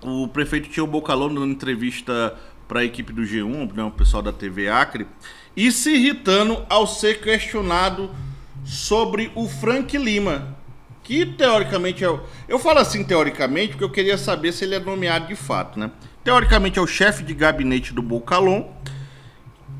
o prefeito Tião Bocalon dando entrevista para a equipe do G1, né, o pessoal da TV Acre, e se irritando ao ser questionado sobre o Frank Lima, que teoricamente é o... Eu falo assim teoricamente porque eu queria saber se ele é nomeado de fato, né? Teoricamente é o chefe de gabinete do Bocalon,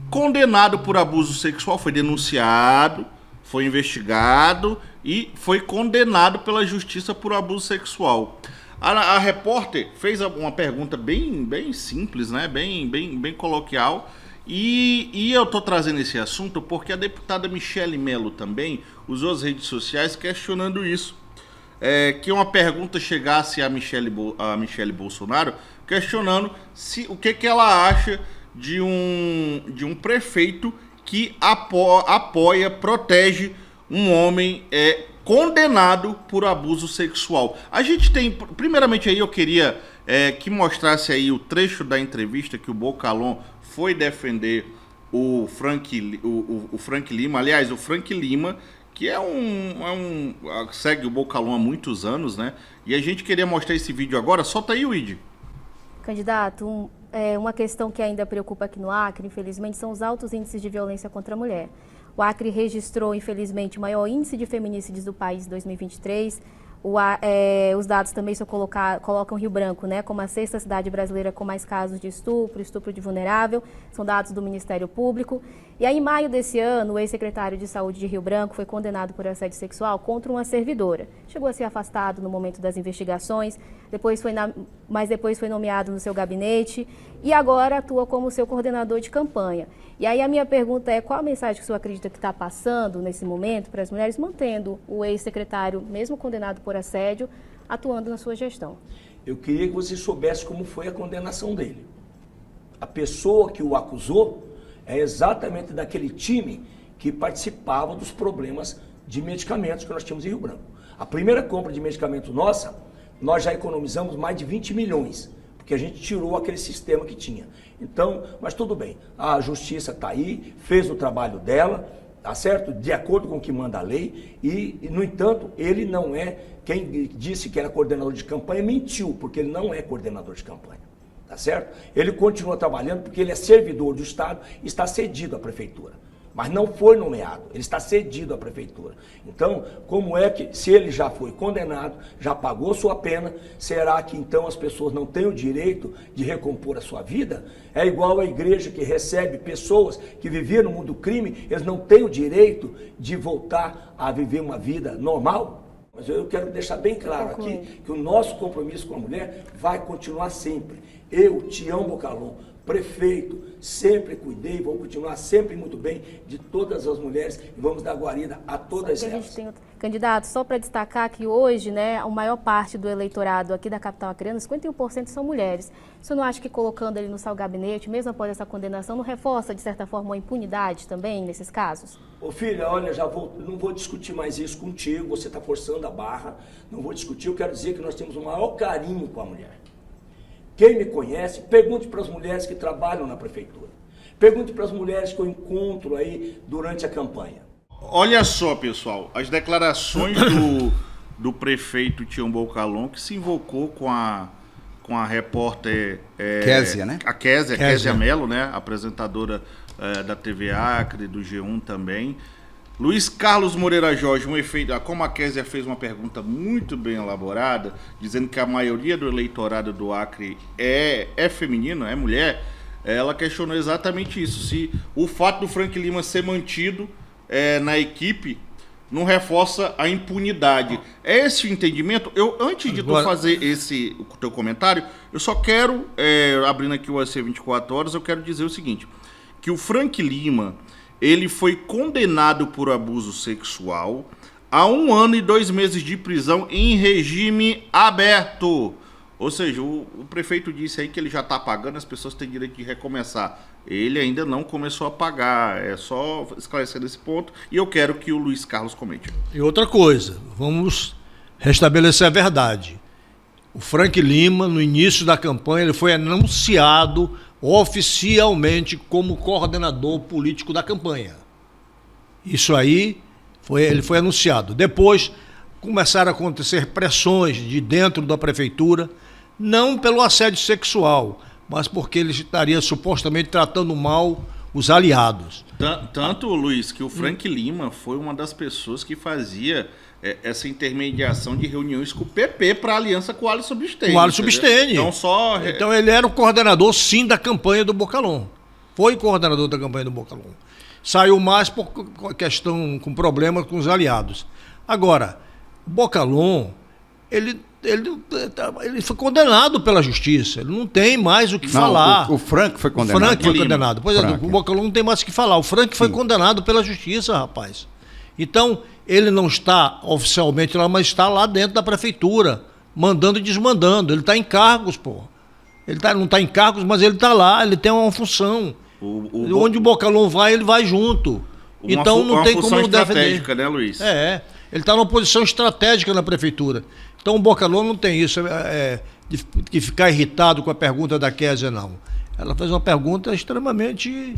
condenado por abuso sexual, foi denunciado, foi investigado e foi condenado pela justiça por abuso sexual. A repórter fez uma pergunta bem simples, né? bem coloquial. E eu tô trazendo esse assunto porque a deputada Michele Melo também usou as redes sociais questionando isso. Que uma pergunta chegasse a Michele Bolsonaro questionando o que ela acha de um prefeito que apoia, protege um homem condenado por abuso sexual. A gente tem, primeiramente aí eu queria que mostrasse aí o trecho da entrevista que o Bocalon foi defender o Frank Lima. Aliás, o Frank Lima, que segue o Bocalon há muitos anos, né? E a gente queria mostrar esse vídeo agora. Solta aí, Luigi. Candidato, uma questão que ainda preocupa aqui no Acre, infelizmente, são os altos índices de violência contra a mulher. O Acre registrou, infelizmente, o maior índice de feminicídios do país em 2023. Os dados também só colocam Rio Branco, né, como a sexta cidade brasileira com mais casos de estupro de vulnerável. São dados do Ministério Público. E aí, em maio desse ano, o ex-secretário de Saúde de Rio Branco foi condenado por assédio sexual contra uma servidora. Chegou a ser afastado no momento das investigações, mas depois foi nomeado no seu gabinete e agora atua como seu coordenador de campanha. E aí a minha pergunta é, qual a mensagem que o senhor acredita que está passando nesse momento para as mulheres, mantendo o ex-secretário, mesmo condenado por assédio, atuando na sua gestão? Eu queria que você soubesse como foi a condenação dele. A pessoa que o acusou é exatamente daquele time que participava dos problemas de medicamentos que nós tínhamos em Rio Branco. A primeira compra de medicamento nossa, nós já economizamos mais de 20 milhões, porque a gente tirou aquele sistema que tinha. Então, mas tudo bem, a justiça está aí, fez o trabalho dela, tá certo? De acordo com o que manda a lei, e, no entanto, ele não é, quem disse que era coordenador de campanha mentiu, porque ele não é coordenador de campanha, tá certo? Ele continua trabalhando porque ele é servidor do Estado e está cedido à prefeitura. Mas não foi nomeado, ele está cedido à prefeitura. Então, como é que, se ele já foi condenado, já pagou sua pena, será que então as pessoas não têm o direito de recompor a sua vida? É igual a igreja que recebe pessoas que viviam no mundo do crime, eles não têm o direito de voltar a viver uma vida normal? Mas eu quero deixar bem claro aqui que o nosso compromisso com a mulher vai continuar sempre. Eu, Tião Bocalon, prefeito, sempre cuidei, vou continuar sempre muito bem de todas as mulheres e vamos dar guarida a todas elas. Candidato, só para destacar que hoje, né, a maior parte do eleitorado aqui da capital acreana, 51% são mulheres. Você não acha que colocando ele no seu gabinete, mesmo após essa condenação, não reforça, de certa forma, uma impunidade também nesses casos? Ô filha, olha, não vou discutir mais isso contigo, você está forçando a barra, não vou discutir, eu quero dizer que nós temos o maior carinho com a mulher. Quem me conhece, pergunte para as mulheres que trabalham na prefeitura. Pergunte para as mulheres que eu encontro aí durante a campanha. Olha só, pessoal, as declarações do prefeito Tião Bocalon, que se invocou com a repórter... Kézia, né? A Kézia Melo, né? Apresentadora da TV Acre, do G1 também. Luiz Carlos Moreira Jorge, como a Kézia fez uma pergunta muito bem elaborada, dizendo que a maioria do eleitorado do Acre é feminino, é mulher, ela questionou exatamente isso, se o fato do Frank Lima ser mantido na equipe não reforça a impunidade. É esse o entendimento? Antes de tu fazer o teu comentário, eu só quero, abrindo aqui o AC 24 horas, eu quero dizer o seguinte, que o Frank Lima... ele foi condenado por abuso sexual a 1 ano e 2 meses de prisão em regime aberto. Ou seja, o prefeito disse aí que ele já está pagando, as pessoas têm direito de recomeçar. Ele ainda não começou a pagar, é só esclarecer esse ponto. E eu quero que o Luiz Carlos comente. E outra coisa, vamos restabelecer a verdade. O Frank Lima, no início da campanha, ele foi anunciado oficialmente como coordenador político da campanha. Isso aí, ele foi anunciado. Depois começaram a acontecer pressões de dentro da prefeitura não pelo assédio sexual, mas porque ele estaria supostamente tratando mal os aliados. Tanto, Luiz, que o Frank Lima foi uma das pessoas que fazia essa intermediação de reuniões com o PP para aliança com o Alisson Substene. O Alisson Substene. Então ele era o coordenador, sim, da campanha do Bocalon. Foi coordenador da campanha do Bocalon. Saiu mais por questão, com problema com os aliados. Agora, o Bocalon, ele foi condenado pela justiça. Ele não tem mais o que falar. O Frank foi condenado. O Frank foi condenado. Pois Frank. O Bocalon não tem mais o que falar. O Frank foi condenado pela justiça, rapaz. Então, ele não está oficialmente lá, mas está lá dentro da prefeitura, mandando e desmandando. Ele está em cargos, pô. Ele não está em cargos, mas ele está lá, ele tem uma função. Onde o Bocalon vai, ele vai junto. Então não tem como não defender. Estratégica, né, Luiz? Ele está numa posição estratégica na prefeitura. Então o Bocalon não tem isso de ficar irritado com a pergunta da Kézia, não. Ela fez uma pergunta extremamente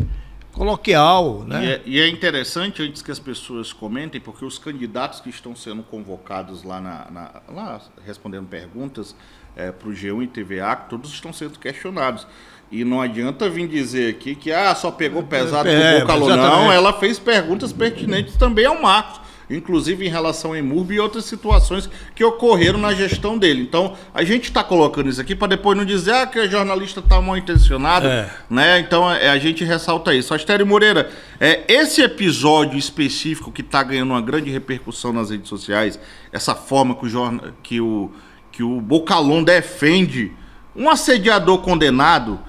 coloquial, né? E é interessante, antes que as pessoas comentem, porque os candidatos que estão sendo convocados lá, lá respondendo perguntas para o G1 e TVA, todos estão sendo questionados. E não adianta vir dizer aqui que só pegou pesado com o Bocalon. Não, ela fez perguntas pertinentes também ao Marcos, inclusive em relação a EMURB e outras situações que ocorreram na gestão dele. Então, a gente está colocando isso aqui para depois não dizer que o jornalista está mal intencionado, né? Então, a gente ressalta isso. Astério Moreira, esse episódio específico que está ganhando uma grande repercussão nas redes sociais, essa forma que o Bocalon defende um assediador condenado,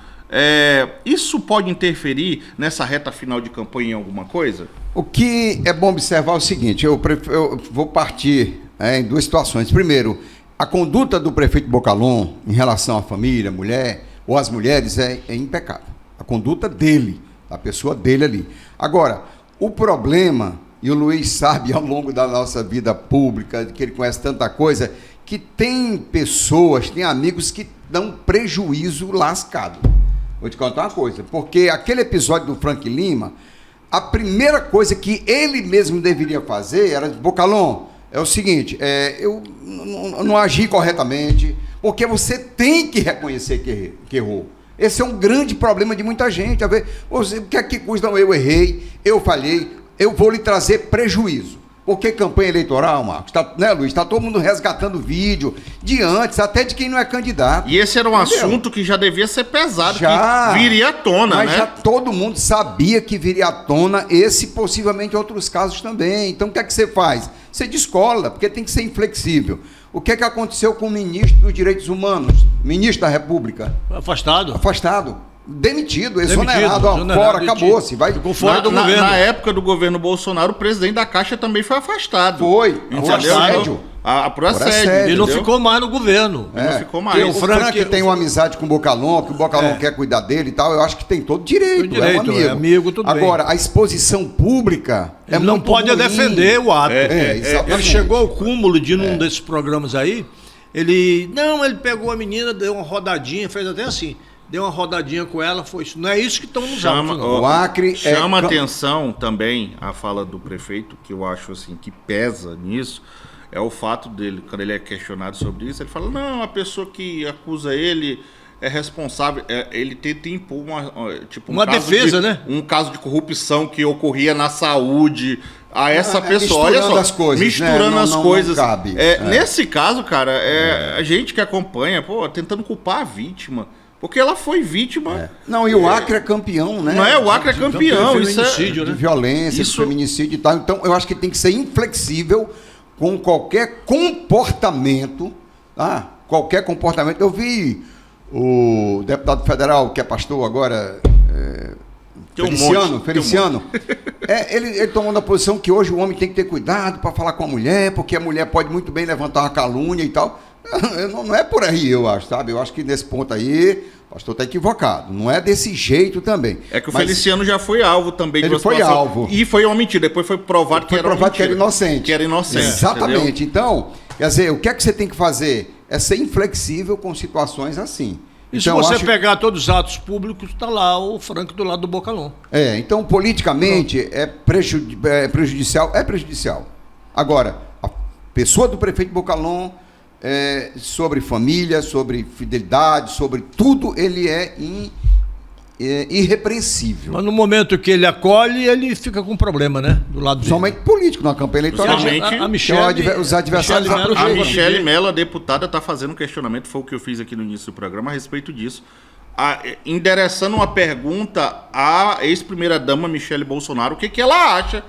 isso pode interferir nessa reta final de campanha em alguma coisa? O que é bom observar é o seguinte, eu vou partir em duas situações. Primeiro, a conduta do prefeito Bocalon em relação à família, mulher ou às mulheres é impecável. A conduta dele, a pessoa dele ali. Agora, o problema, e o Luiz sabe ao longo da nossa vida pública, que ele conhece tanta coisa, que tem pessoas, tem amigos que dão prejuízo lascado. Vou te contar uma coisa, porque aquele episódio do Frank Lima, a primeira coisa que ele mesmo deveria fazer era, Bocalon, é o seguinte, eu não agi corretamente, porque você tem que reconhecer que errou. Esse é um grande problema de muita gente. O que é que custa? Eu errei, eu falhei, eu vou lhe trazer prejuízo. Porque campanha eleitoral, Marcos, né, Luiz? Está todo mundo resgatando vídeo de antes, até de quem não é candidato. E esse era um assunto que já devia ser pesado, que viria à tona, mas né? Já todo mundo sabia que viria à tona, esse possivelmente outros casos também. Então o que é que você faz? Você descola, porque tem que ser inflexível. O que é que aconteceu com o ministro dos Direitos Humanos, ministro da República? Afastado. Demitido, exonerado, fora, acabou-se. Ficou fora do governo. Na época do governo Bolsonaro, o presidente da Caixa também foi afastado. Foi, por assédio. Por assédio. Ele não ficou mais no governo. Não ficou mais. O Frank tem uma amizade com o Bocalon, que o Bocalon quer cuidar dele e tal, eu acho que tem todo direito. É um amigo. Tudo Agora, bem. A exposição pública ele não pode defender o ato. Exatamente. Ele chegou ao cúmulo de num desses programas aí, ele pegou a menina, deu uma rodadinha, fez até assim. Deu uma rodadinha com ela, foi isso. Não é isso que estão nos autos, não. O Acre chama atenção também a fala do prefeito, que eu acho assim, que pesa nisso, é o fato dele, quando ele é questionado sobre isso, ele fala, não, a pessoa que acusa ele é responsável, ele tenta impor uma defesa, né? Um caso de corrupção que ocorria na saúde a essa pessoa. Olha só, as coisas, misturando né? as coisas. Não cabe. Nesse caso, cara, a gente que acompanha, tentando culpar a vítima. Porque ela foi vítima. Não, e o Acre é campeão, né? Não é? O Acre é campeão. De violência, de feminicídio e tal. Então, eu acho que tem que ser inflexível com qualquer comportamento. Qualquer comportamento. Eu vi o deputado federal, que é pastor agora, Feliciano. Ele tomou a posição que hoje o homem tem que ter cuidado para falar com a mulher, porque a mulher pode muito bem levantar uma calúnia e tal. Não é por aí, eu acho, sabe? Eu acho que nesse ponto aí, o pastor está equivocado. Não é desse jeito também. É que o Feliciano já foi alvo também. Ele foi alvo. E foi uma mentira. Depois foi provado que era inocente. Que era inocente. Exatamente. Entendeu? Então, quer dizer, o que é que você tem que fazer? É ser inflexível com situações assim. E então, se você pegar todos os atos públicos, está lá o Frank do lado do Bocalon. Então, politicamente, é prejudicial. É prejudicial. Agora, a pessoa do prefeito Bocalon sobre família, sobre fidelidade, sobre tudo, ele é irrepreensível. Mas no momento que ele acolhe, ele fica com problema, né? Do lado dele. Somente político, na campanha eleitoral. Somente A Michele, os adversários Michele Mello, A Michele Michele Mello, a deputada, está fazendo um questionamento, foi o que eu fiz aqui no início do programa, a respeito disso. Endereçando uma pergunta à ex-primeira-dama Michele Bolsonaro, o que ela acha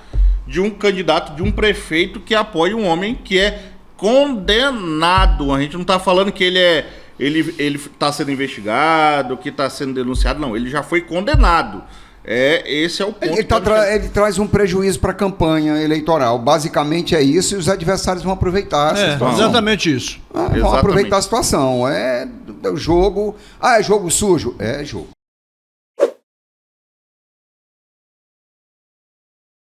de um candidato, de um prefeito que apoia um homem que é condenado. A gente não está falando que ele está sendo investigado, que está sendo denunciado, não. Ele já foi condenado. Esse é o ponto. Ele traz um prejuízo para a campanha eleitoral. Basicamente é isso, e os adversários vão aproveitar essa situação. Exatamente isso. Vão aproveitar a situação. É o jogo. É jogo sujo? É jogo.